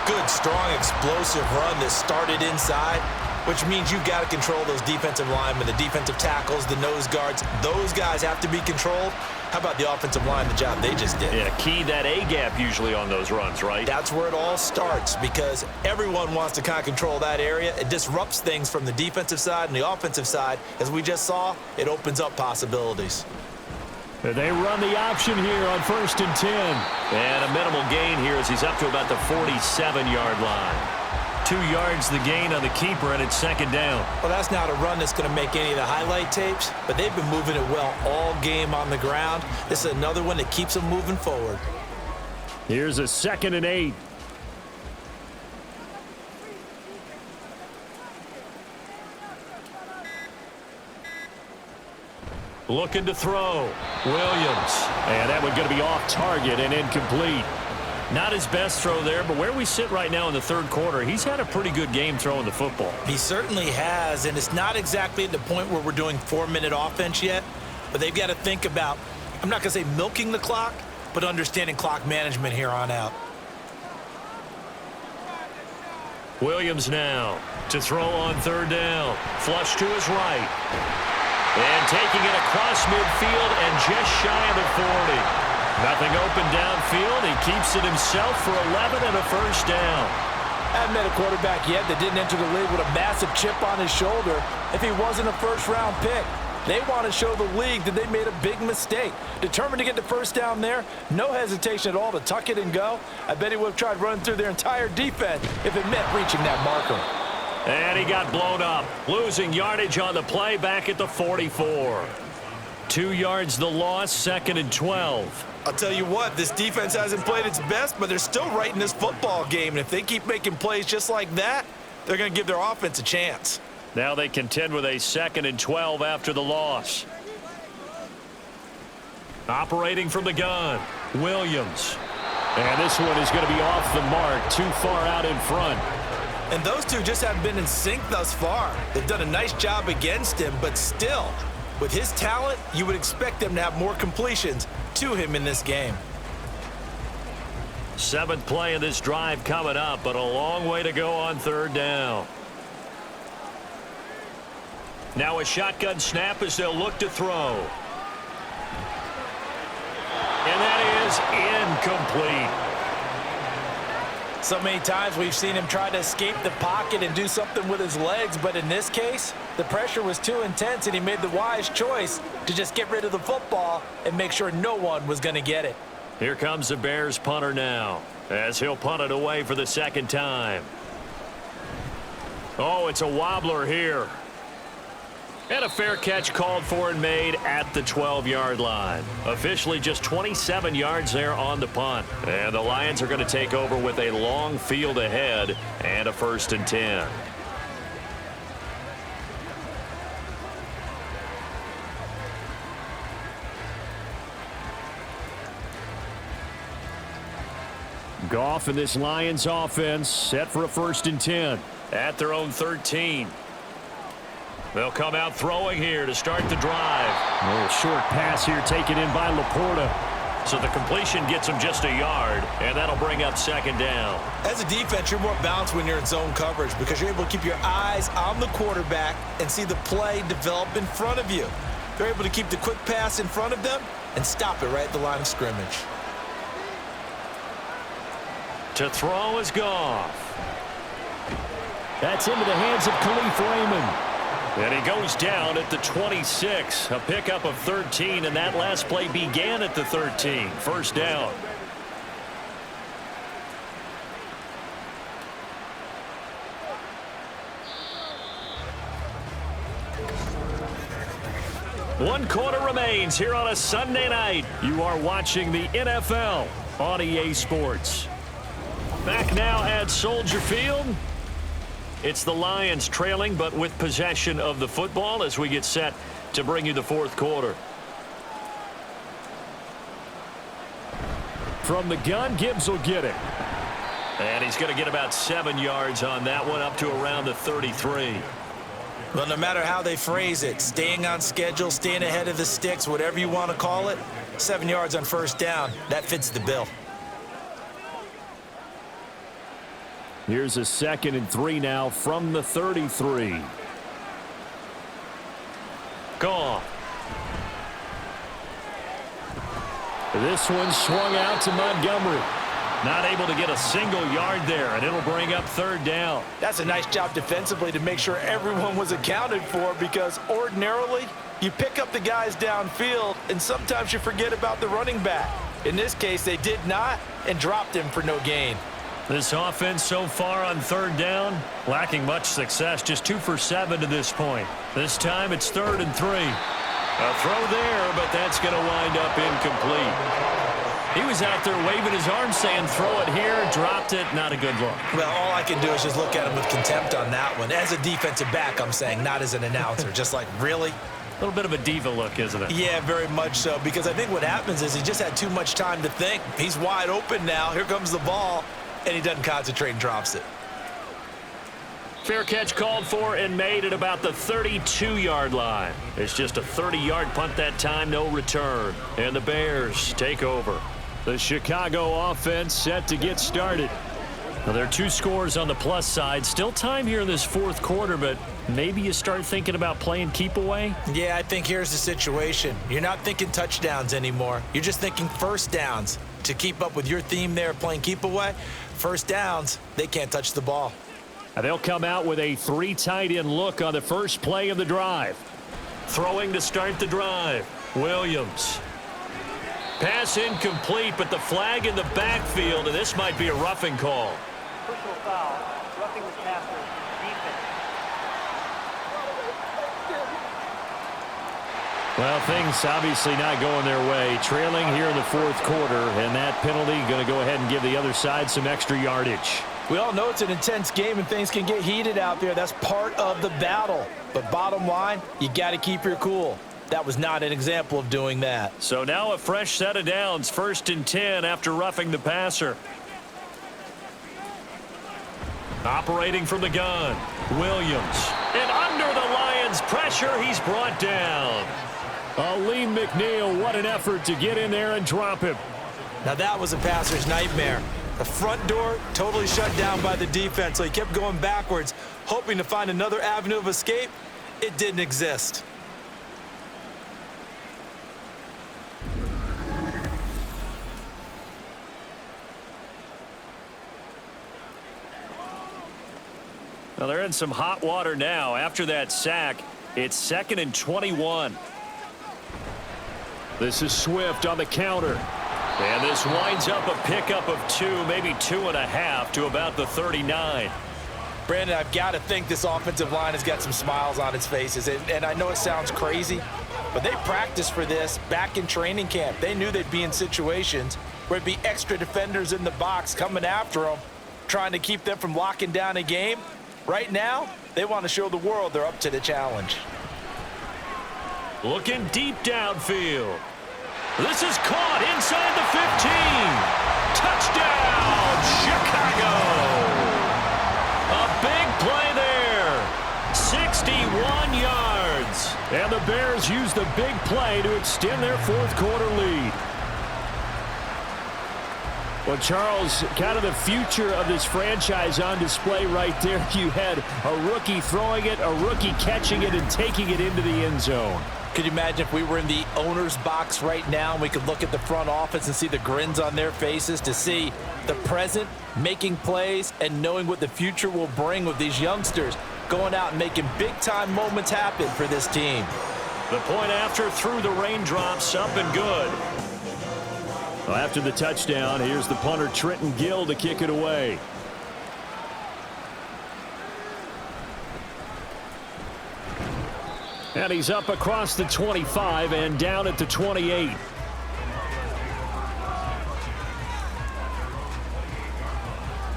Good, strong, explosive run that started inside, which means you've got to control those defensive linemen, the defensive tackles, the nose guards. Those guys have to be controlled. How about the offensive line, the job they just did? Yeah, key that A-gap usually on those runs, right? That's where it all starts because everyone wants to kind of control that area. It disrupts things from the defensive side and the offensive side. As we just saw, it opens up possibilities. They run the option here on 1st and 10. And a minimal gain here as he's up to about the 47-yard line. 2 yards the gain on the keeper, and it's 2nd down. Well, that's not a run that's going to make any of the highlight tapes, but they've been moving it well all game on the ground. This is another one that keeps them moving forward. Here's a 2nd and 8. Looking to throw. Williams. And that one going to be off target and incomplete. Not his best throw there, but where we sit right now in the 3rd quarter, he's had a pretty good game throwing the football. He certainly has, and it's not exactly at the point where we're doing 4-minute offense yet, but they've got to think about, I'm not going to say milking the clock, but understanding clock management here on out. Williams now to throw on 3rd down. Flush to his right. And taking it across midfield and just shy of the 40. Nothing open downfield. He keeps it himself for 11 and a first down. I haven't met a quarterback yet that didn't enter the league with a massive chip on his shoulder if he wasn't a first-round pick. They want to show the league that they made a big mistake. Determined to get the first down there, no hesitation at all to tuck it and go. I bet he would have tried running through their entire defense if it meant reaching that marker. And he got blown up, losing yardage on the play back at the 44. 2 yards the loss, 2nd and 12. I'll tell you what, this defense hasn't played its best, but they're still right in this football game. And if they keep making plays just like that, they're going to give their offense a chance. Now they contend with a 2nd and 12 after the loss. Operating from the gun, Williams. And this one is going to be off the mark, too far out in front. And those two just haven't been in sync thus far. They've done a nice job against him, but still, with his talent, you would expect them to have more completions to him in this game. 7th play of this drive coming up, but a long way to go on 3rd down. Now a shotgun snap as they'll look to throw. And that is incomplete. So many times we've seen him try to escape the pocket and do something with his legs, but in this case, the pressure was too intense and he made the wise choice to just get rid of the football and make sure no one was going to get it. Here comes the Bears punter now as he'll punt it away for the 2nd time. Oh, it's a wobbler here. And a fair catch called for and made at the 12-yard line. Officially just 27 yards there on the punt. And the Lions are going to take over with a long field ahead and a 1st and 10. Goff and this Lions offense set for a 1st and 10 at their own 13. They'll come out throwing here to start the drive. A little short pass here taken in by Laporta. So the completion gets him just a yard, and that'll bring up 2nd down. As a defense, you're more balanced when you're in zone coverage because you're able to keep your eyes on the quarterback and see the play develop in front of you. They're able to keep the quick pass in front of them and stop it right at the line of scrimmage. To throw is Goff. That's into the hands of Khalif Raymond. And he goes down at the 26. A pickup of 13, and that last play began at the 13. 1st down. One quarter remains here on a Sunday night. You are watching the NFL on EA Sports. Back now at Soldier Field. It's the Lions trailing, but with possession of the football as we get set to bring you the 4th quarter. From the gun, Gibbs will get it. And he's going to get about 7 yards on that one, up to around the 33. Well, no matter how they phrase it, staying on schedule, staying ahead of the sticks, whatever you want to call it, 7 yards on 1st down, that fits the bill. Here's a 2nd and 3 now from the 33. Goff. This one swung out to Montgomery. Not able to get a single yard there, and it'll bring up 3rd down. That's a nice job defensively to make sure everyone was accounted for, because ordinarily you pick up the guys downfield and sometimes you forget about the running back. In this case, they did not and dropped him for no gain. This offense so far on 3rd down, lacking much success, just 2 for 7 to this point. This time it's 3rd and 3. A throw there, but that's going to wind up incomplete. He was out there waving his arm saying, throw it here, dropped it, not a good look. Well, all I can do is just look at him with contempt on that one. As a defensive back, I'm saying, not as an announcer. Just like, really? A little bit of a diva look, isn't it? Yeah, very much so, because I think what happens is he just had too much time to think. He's wide open now. Here comes the ball. And he doesn't concentrate and drops it. Fair catch called for and made at about the 32-yard line. It's just a 30-yard punt that time, no return. And the Bears take over. The Chicago offense set to get started. Well, there are 2 scores on the plus side. Still time here in this fourth quarter, but maybe you start thinking about playing keep away? Yeah, I think here's the situation. You're not thinking touchdowns anymore. You're just thinking first downs. To keep up with your theme there, playing keep away, first downs, they can't touch the ball. And they'll come out with a 3 tight end look on the first play of the drive. Throwing to start the drive, Williams. Pass incomplete, but the flag in the backfield, and this might be a roughing call. Personal foul, roughing the passer, defense. Well, things obviously not going their way. Trailing here in the fourth quarter, and that penalty going to go ahead and give the other side some extra yardage. We all know it's an intense game and things can get heated out there. That's part of the battle. But bottom line, you got to keep your cool. That was not an example of doing that. So now a fresh set of downs, 1st and 10 after roughing the passer. Operating from the gun, Williams. And under the Lions' pressure, he's brought down. Lee McNeil, what an effort to get in there and drop him. Now that was a passer's nightmare. The front door totally shut down by the defense, so he kept going backwards, hoping to find another avenue of escape. It didn't exist. Well, they're in some hot water now. After that sack, it's 2nd and 21. This is Swift on the counter. And this winds up a pickup of 2, maybe 2.5 to about the 39. Brandon, I've got to think this offensive line has got some smiles on its faces. And I know it sounds crazy, but they practiced for this back in training camp. They knew they'd be in situations where there'd be extra defenders in the box coming after them, trying to keep them from locking down a game. Right now, they want to show the world they're up to the challenge. Looking deep downfield. This is caught inside the 15. Touchdown, Chicago. A big play there. 61 yards. And the Bears use the big play to extend their fourth quarter lead. Well, Charles, kind of the future of this franchise on display right there. You had a rookie throwing it, a rookie catching it, and taking it into the end zone. Could you imagine if we were in the owner's box right now and we could look at the front office and see the grins on their faces, to see the present making plays and knowing what the future will bring with these youngsters going out and making big-time moments happen for this team. The point after through the raindrops, up and good. Well, after the touchdown, here's the punter Trenton Gill to kick it away. And he's up across the 25 and down at the 28.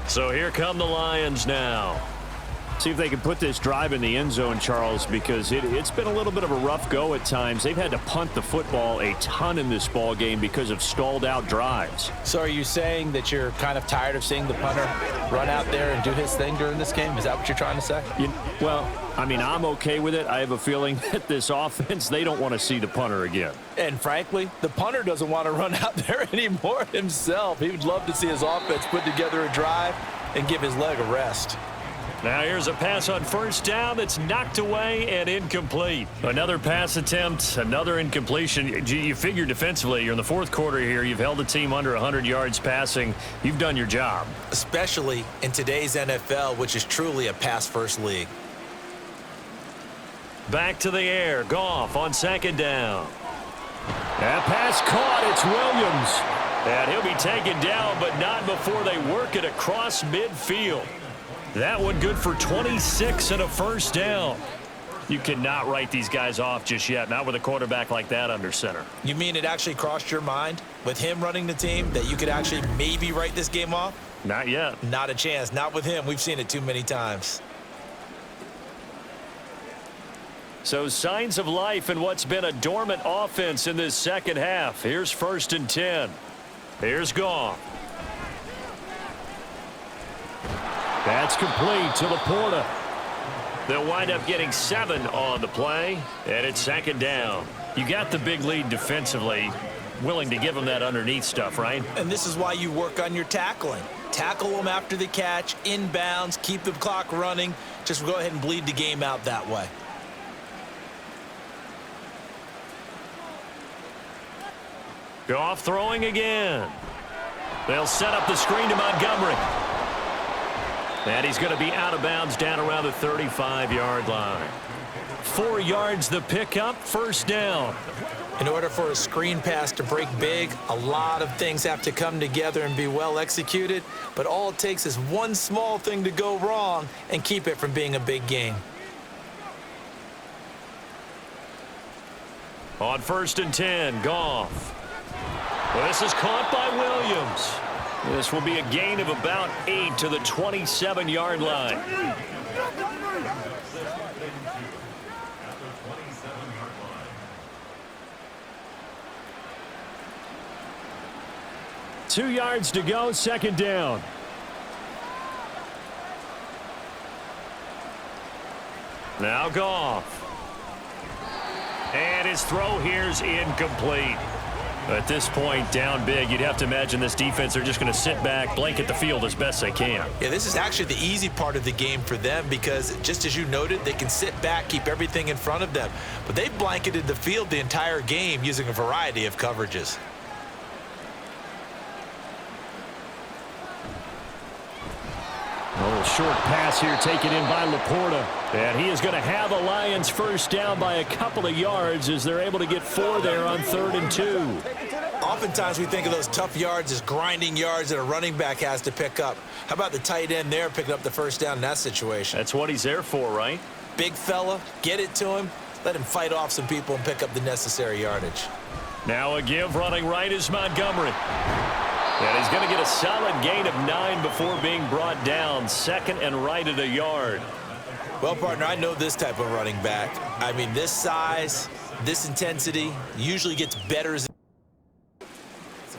So here come the Lions now. See if they can put this drive in the end zone, Charles, because it's been a little bit of a rough go at times. They've had to punt the football a ton in this ball game because of stalled out drives. So are you saying that you're kind of tired of seeing the punter run out there and do his thing during this game? Is that what you're trying to say? Well, I mean, I'm okay with it. I have a feeling that this offense, they don't want to see the punter again. And frankly, the punter doesn't want to run out there anymore himself. He would love to see his offense put together a drive and give his leg a rest. Now here's a pass on first down that's knocked away and incomplete. Another pass attempt, another incompletion. You figure defensively, you're in the fourth quarter here. You've held the team under 100 yards passing. You've done your job. Especially in today's NFL, which is truly a pass-first league. Back to the air. Goff on second down. That pass caught. It's Williams. And he'll be taken down, but not before they work it across midfield. That one good for 26 and a first down. You cannot write these guys off just yet, not with a quarterback like that under center. You mean it actually crossed your mind with him running the team that you could actually maybe write this game off? Not yet. Not a chance. Not with him. We've seen it too many times. So signs of life in what's been a dormant offense in this second half. Here's 1st and 10. Here's Goff. That's complete to Laporta. They'll wind up getting 7 on the play, and it's second down. You got the big lead defensively. willing to give him that underneath stuff, right? And this is why you work on your tackling. Tackle them after the catch, inbounds, keep the clock running. Just go ahead and bleed the game out that way. Goff throwing again. They'll set up the screen to Montgomery. And he's going to be out of bounds down around the 35-yard line. 4 yards the pickup, first down. In order for a screen pass to break big, a lot of things have to come together and be well executed. But all it takes is one small thing to go wrong and keep it from being a big game. On 1st and 10, Goff. Well, this is caught by Williams. This will be a gain of about 8 to the 27-yard line. Two yards to go, second down. Now Goff. And his throw here's incomplete. At this point, down big, you'd have to imagine this defense are just going to sit back, blanket the field as best they can. Yeah, this is actually the easy part of the game for them because, just as you noted, they can sit back, keep everything in front of them. But they've blanketed the field the entire game using a variety of coverages. A little short pass here taken in by Laporta. And he is going to have the Lions first down by a couple of yards as they're able to get 4 there on 3rd and 2. Oftentimes we think of those tough yards as grinding yards that a running back has to pick up. How about the tight end there picking up the first down in that situation? That's what he's there for, right? Big fella, get it to him, let him fight off some people and pick up the necessary yardage. Now a give running right is Montgomery. And he's going to get a solid gain of 9 before being brought down. 2nd and right at a yard. Well, partner, I know this type of running back. I mean, this size, this intensity usually gets better as the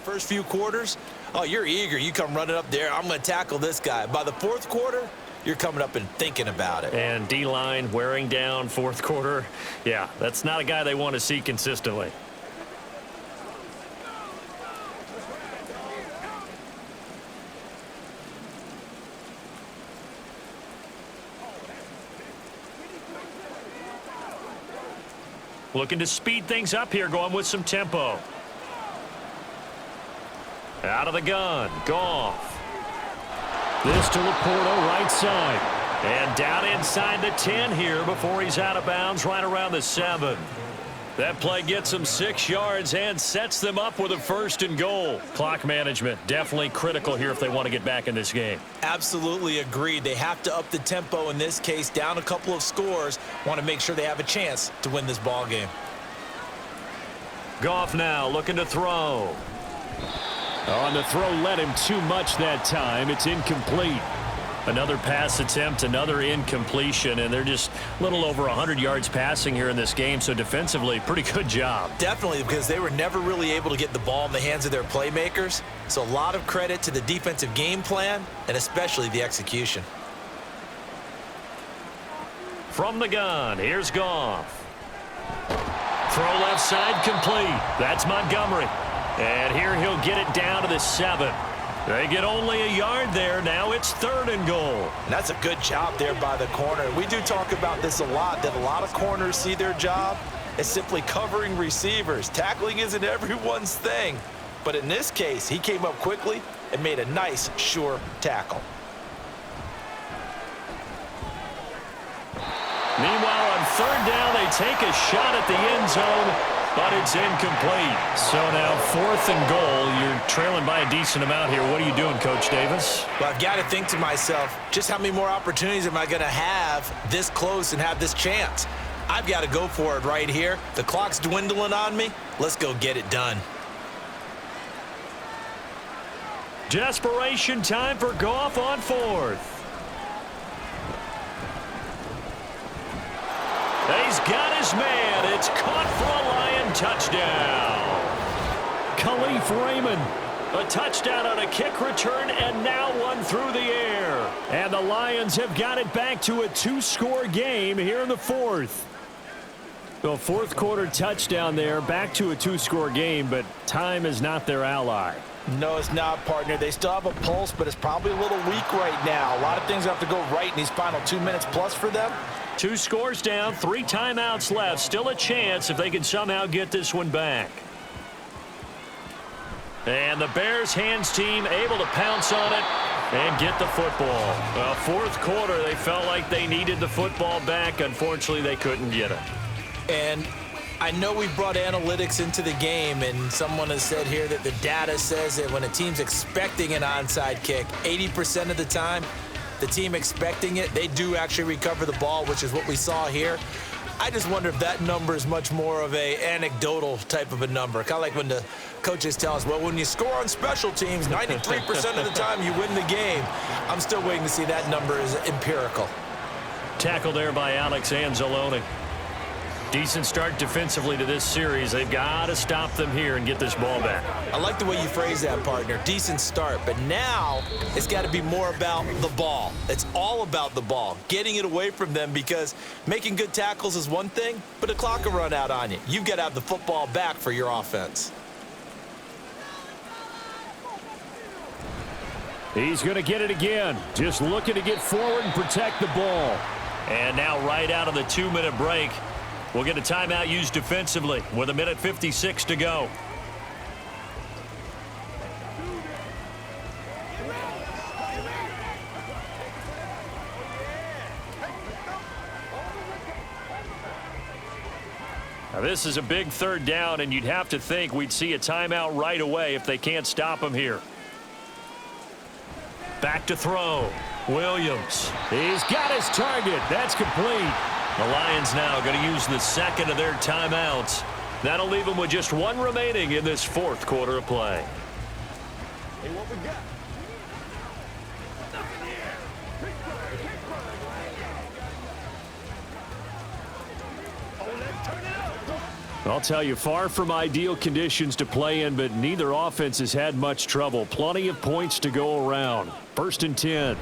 first few quarters. Oh, you're eager. You come running up there. I'm going to tackle this guy. By the 4th quarter, you're coming up and thinking about it. And D-line wearing down 4th quarter. Yeah, that's not a guy they want to see consistently. Looking to speed things up here, going with some tempo. Out of the gun, Goff. This to Laporta, right side. And down inside the 10 here before he's out of bounds, right around the 7. That play gets them 6 yards and sets them up with a 1st and goal. Clock management, definitely critical here if they want to get back in this game. Absolutely agreed. They have to up the tempo in this case, down a couple of scores. Want to make sure they have a chance to win this ball game. Goff now looking to throw. On the throw led him too much that time. It's incomplete. Another pass attempt, another incompletion, and they're just a little over 100 yards passing here in this game, so defensively, pretty good job. Definitely, because they were never really able to get the ball in the hands of their playmakers, so a lot of credit to the defensive game plan, and especially the execution. From the gun, here's Goff. Throw left side complete. That's Montgomery. And here he'll get it down to the 7. They get only a yard there. Now it's 3rd and goal. And that's a good job there by the corner. We do talk about this a lot, that a lot of corners see their job as simply covering receivers. Tackling isn't everyone's thing. But in this case, he came up quickly and made a nice, sure tackle. Meanwhile, on 3rd down, they take a shot at the end zone, but it's incomplete. So now 4th and goal. You're trailing by a decent amount here. What are you doing, Coach Davis? Well, I've got to think to myself, just how many more opportunities am I going to have this close and have this chance? I've got to go for it right here. The clock's dwindling on me. Let's go get it done. Desperation time for Goff on 4th. He's got his man. It's caught for a Lion touchdown. Khalif Raymond, a touchdown on a kick return, and now one through the air. And the Lions have got it back to a 2-score game here in the 4th. Well, fourth quarter touchdown there, back to a two-score game, but time is not their ally. No, it's not, partner. They still have a pulse, but it's probably a little weak right now. A lot of things have to go right in these final 2 minutes plus for them. 2 scores down, 3 timeouts left. Still a chance if they can somehow get this one back. And the Bears hands team able to pounce on it and get the football. Well, fourth quarter, they felt like they needed the football back. Unfortunately, they couldn't get it. And I know we brought analytics into the game, and someone has said here that the data says that when a team's expecting an onside kick, 80% of the time, the team expecting it, they do actually recover the ball, which is what we saw here. I just wonder if that number is much more of a anecdotal type of a number. Kind of like when the coaches tell us, well, when you score on special teams, 93% of the time you win the game. I'm still waiting to see that number is empirical. Tackle there by Alex Anzalone. Decent start defensively to this series. They've got to stop them here and get this ball back. I like the way you phrase that, partner. Decent start. But now it's got to be more about the ball. It's all about the ball, getting it away from them, because making good tackles is one thing, but the clock will run out on you. You've got to have the football back for your offense. He's going to get it again. Just looking to get forward and protect the ball. And now right out of the 2-minute break, we'll get a timeout used defensively with 1:56 to go. Now this is a big third down, and you'd have to think we'd see a timeout right away if they can't stop him here. Back to throw. Williams. He's got his target. That's complete. The Lions now going to use the second of their timeouts. That'll leave them with just 1 remaining in this fourth quarter of play. Hey, what we got? I'll tell you, far from ideal conditions to play in, but neither offense has had much trouble. Plenty of points to go around. 1st and 10.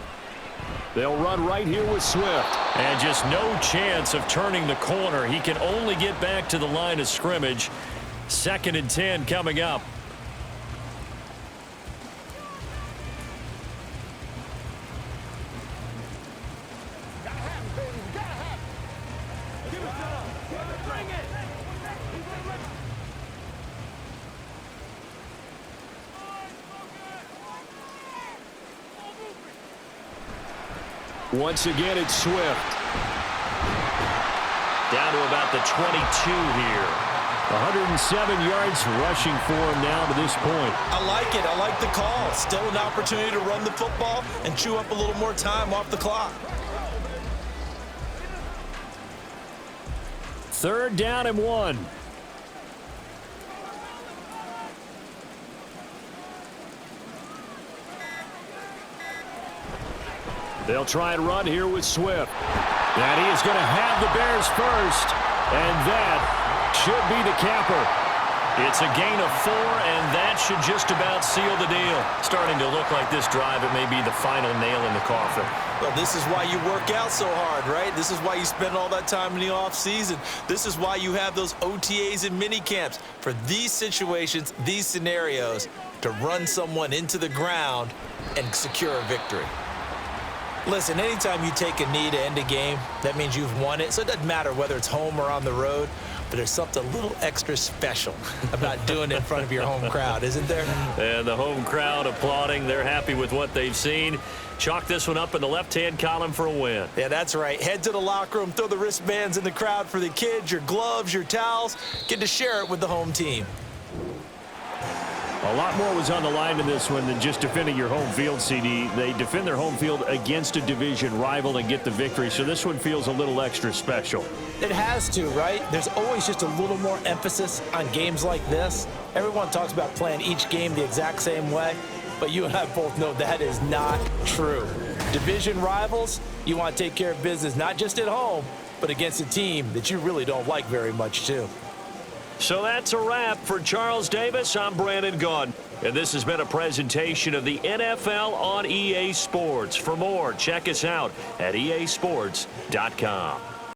They'll run right here with Swift. And just no chance of turning the corner. He can only get back to the line of scrimmage. 2nd and 10 coming up. Once again, it's Swift. Down to about the 22 here. 107 yards rushing for him now to this point. I like it. I like the call. Still an opportunity to run the football and chew up a little more time off the clock. 3rd down and 1. They'll try and run here with Swift. And he is going to have the Bears first. And that should be the capper. It's a gain of 4, and that should just about seal the deal. Starting to look like this drive, it may be the final nail in the coffin. Well, this is why you work out so hard, right? This is why you spend all that time in the offseason. This is why you have those OTAs and mini camps. For these situations, these scenarios, to run someone into the ground and secure a victory. Listen, anytime you take a knee to end a game, that means you've won it. So it doesn't matter whether it's home or on the road, but there's something a little extra special about doing it in front of your home crowd, isn't there? And the home crowd applauding. They're happy with what they've seen. Chalk this one up in the left-hand column for a win. Yeah, that's right. Head to the locker room, throw the wristbands in the crowd for the kids, your gloves, your towels. Get to share it with the home team. A lot more was on the line in this one than just defending your home field, CD. They defend their home field against a division rival and get the victory, so this one feels a little extra special. It has to, right? There's always just a little more emphasis on games like this. Everyone talks about playing each game the exact same way, but you and I both know that is not true. Division rivals, you want to take care of business not just at home, but against a team that you really don't like very much, too. So that's a wrap. For Charles Davis, I'm Brandon Gaudin. And this has been a presentation of the NFL on EA Sports. For more, check us out at easports.com.